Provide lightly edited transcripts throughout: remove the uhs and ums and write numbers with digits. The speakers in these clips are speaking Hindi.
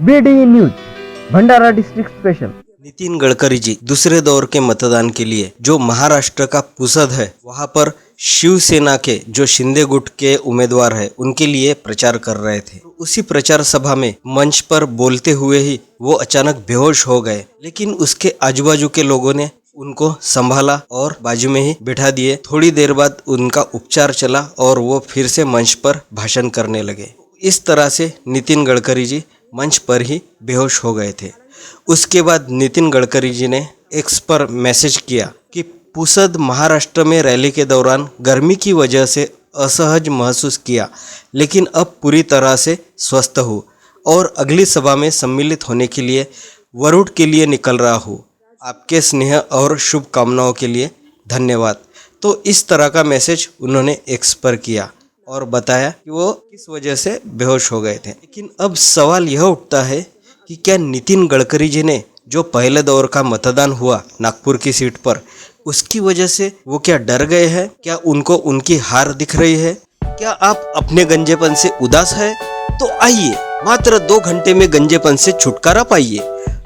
बीडी न्यूज भंडारा डिस्ट्रिक्ट स्पेशल। नितिन गडकरी जी दूसरे दौर के मतदान के लिए जो महाराष्ट्र का पुसद है वहां पर शिवसेना के जो शिंदे गुट के उम्मीदवार है उनके लिए प्रचार कर रहे थे। उसी प्रचार सभा में मंच पर बोलते हुए ही वो अचानक बेहोश हो गए, लेकिन उसके आजू बाजू के लोगों ने उनको संभाला और बाजू में ही बिठा दिए। थोड़ी देर बाद उनका उपचार चला और वो फिर से मंच पर भाषण करने लगे। इस तरह से नितिन गडकरी जी मंच पर ही बेहोश हो गए थे। उसके बाद नितिन गडकरी जी ने एक्स पर मैसेज किया कि पुसद महाराष्ट्र में रैली के दौरान गर्मी की वजह से असहज महसूस किया, लेकिन अब पूरी तरह से स्वस्थ हूँ और अगली सभा में सम्मिलित होने के लिए वरुड के लिए निकल रहा हूँ। आपके स्नेह और शुभकामनाओं के लिए धन्यवाद। तो इस तरह का मैसेज उन्होंने एक्स पर किया और बताया कि वो किस वजह से बेहोश हो गए थे। लेकिन अब सवाल यह उठता है कि क्या नितिन गडकरी जी ने जो पहले दौर का मतदान हुआ नागपुर की सीट पर, उसकी वजह से वो क्या डर गए हैं? क्या उनको उनकी हार दिख रही है? क्या आप अपने गंजेपन से उदास है? तो आइए मात्र 2 घंटे में गंजेपन से छुटकारा पाइए।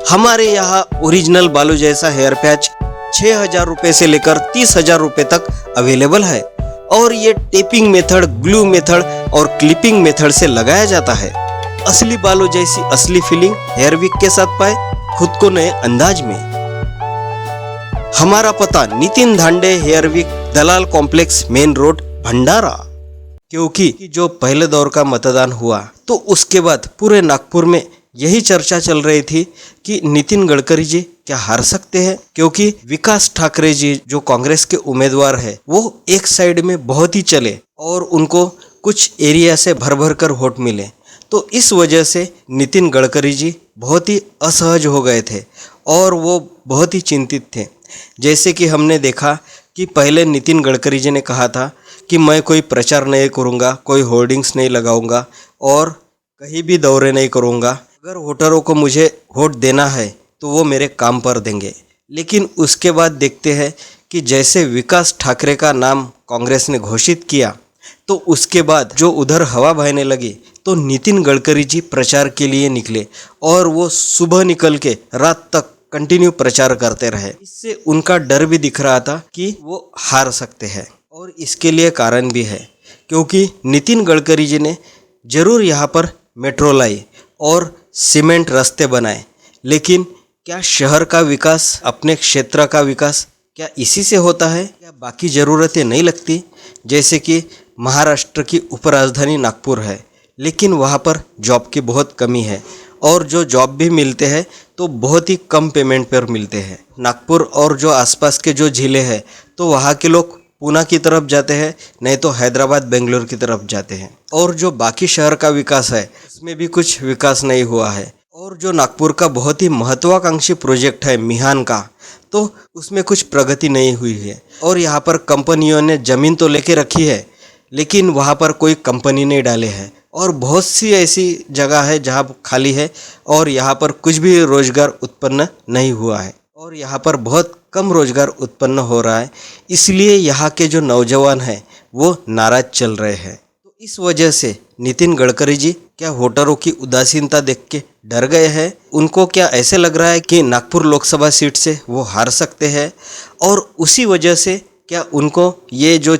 हमारे यहाँ ओरिजिनल बालू जैसा हेयर पैच 6,000 रुपये से लेकर 30,000 रुपये तक अवेलेबल है और ये टेपिंग मेथड, ग्लू मेथड और क्लिपिंग मेथड से लगाया जाता है। असली बालों जैसी असली फीलिंग हेयर विक के साथ पाए खुद को नए अंदाज में। हमारा पता नितिन धांडे हेयर विक, दलाल कॉम्प्लेक्स, मेन रोड, भंडारा। क्योंकि जो पहले दौर का मतदान हुआ तो उसके बाद पूरे नागपुर में यही चर्चा चल रही थी कि नितिन गडकरी जी क्या हार सकते हैं, क्योंकि विकास ठाकरे जी जो कांग्रेस के उम्मीदवार है वो एक साइड में बहुत ही चले और उनको कुछ एरिया से भर भर कर वोट मिले। तो इस वजह से नितिन गडकरी जी बहुत ही असहज हो गए थे और वो बहुत ही चिंतित थे। जैसे कि हमने देखा कि पहले नितिन गडकरी जी ने कहा था कि मैं कोई प्रचार नहीं करूँगा, कोई होर्डिंग्स नहीं लगाऊंगा और कहीं भी दौरे नहीं करूँगा। अगर वोटरों को मुझे वोट देना है तो वो मेरे काम पर देंगे। लेकिन उसके बाद देखते हैं कि जैसे विकास ठाकरे का नाम कांग्रेस ने घोषित किया तो उसके बाद जो उधर हवा बहने लगी तो नितिन गडकरी जी प्रचार के लिए निकले और वो सुबह निकल के रात तक कंटिन्यू प्रचार करते रहे। इससे उनका डर भी दिख रहा था कि वो हार सकते हैं और इसके लिए कारण भी है, क्योंकि नितिन गडकरी जी ने जरूर यहाँ पर मेट्रो लाई और सीमेंट रास्ते बनाए, लेकिन क्या शहर का विकास, अपने क्षेत्र का विकास क्या इसी से होता है? क्या बाकी ज़रूरतें नहीं लगती? जैसे कि महाराष्ट्र की उपराजधानी नागपुर है, लेकिन वहाँ पर जॉब की बहुत कमी है और जो जॉब भी मिलते हैं तो बहुत ही कम पेमेंट पर मिलते हैं। नागपुर और जो आसपास के जो ज़िले हैं तो वहाँ के लोग पूना की तरफ जाते हैं, नहीं तो हैदराबाद, बेंगलोर की तरफ जाते हैं। और जो बाकी शहर का विकास है उसमें भी कुछ विकास नहीं हुआ है। और जो नागपुर का बहुत ही महत्वाकांक्षी प्रोजेक्ट है मिहान का, तो उसमें कुछ प्रगति नहीं हुई है। और यहाँ पर कंपनियों ने ज़मीन तो लेके रखी है, लेकिन वहाँ पर कोई कंपनी नहीं डाले है और बहुत सी ऐसी जगह है जहाँ खाली है और यहाँ पर कुछ भी रोजगार उत्पन्न नहीं हुआ है और यहाँ पर बहुत कम रोजगार उत्पन्न हो रहा है। इसलिए यहाँ के जो नौजवान हैं वो नाराज चल रहे हैं। तो इस वजह से नितिन गडकरी जी क्या वोटरों की उदासीनता देख के डर गए हैं? उनको क्या ऐसे लग रहा है कि नागपुर लोकसभा सीट से वो हार सकते हैं और उसी वजह से क्या उनको ये जो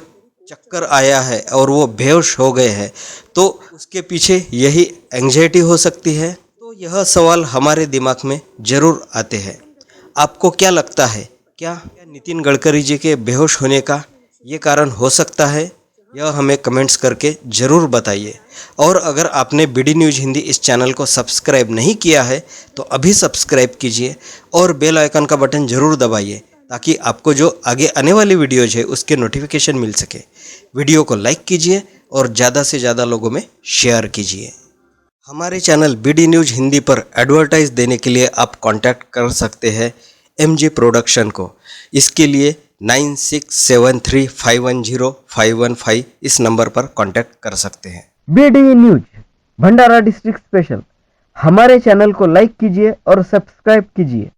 चक्कर आया है और वो बेहोश हो गए हैं, तो उसके पीछे यही एंग्जाइटी हो सकती है? तो यह सवाल हमारे दिमाग में ज़रूर आते हैं। आपको क्या लगता है, क्या नितिन गडकरी जी के बेहोश होने का ये कारण हो सकता है? यह हमें कमेंट्स करके ज़रूर बताइए। और अगर आपने बीडी न्यूज़ हिंदी इस चैनल को सब्सक्राइब नहीं किया है तो अभी सब्सक्राइब कीजिए और बेल आइकन का बटन ज़रूर दबाइए, ताकि आपको जो आगे आने वाली वीडियोज़ है उसके नोटिफिकेशन मिल सके। वीडियो को लाइक कीजिए और ज़्यादा से ज़्यादा लोगों में शेयर कीजिए। हमारे चैनल बीडी न्यूज़ हिंदी पर एडवर्टाइज देने के लिए आप कांटेक्ट कर सकते हैं MG प्रोडक्शन को। इसके लिए 9673510515 इस नंबर पर कांटेक्ट कर सकते हैं। बीडी न्यूज भंडारा डिस्ट्रिक्ट स्पेशल। हमारे चैनल को लाइक कीजिए और सब्सक्राइब कीजिए।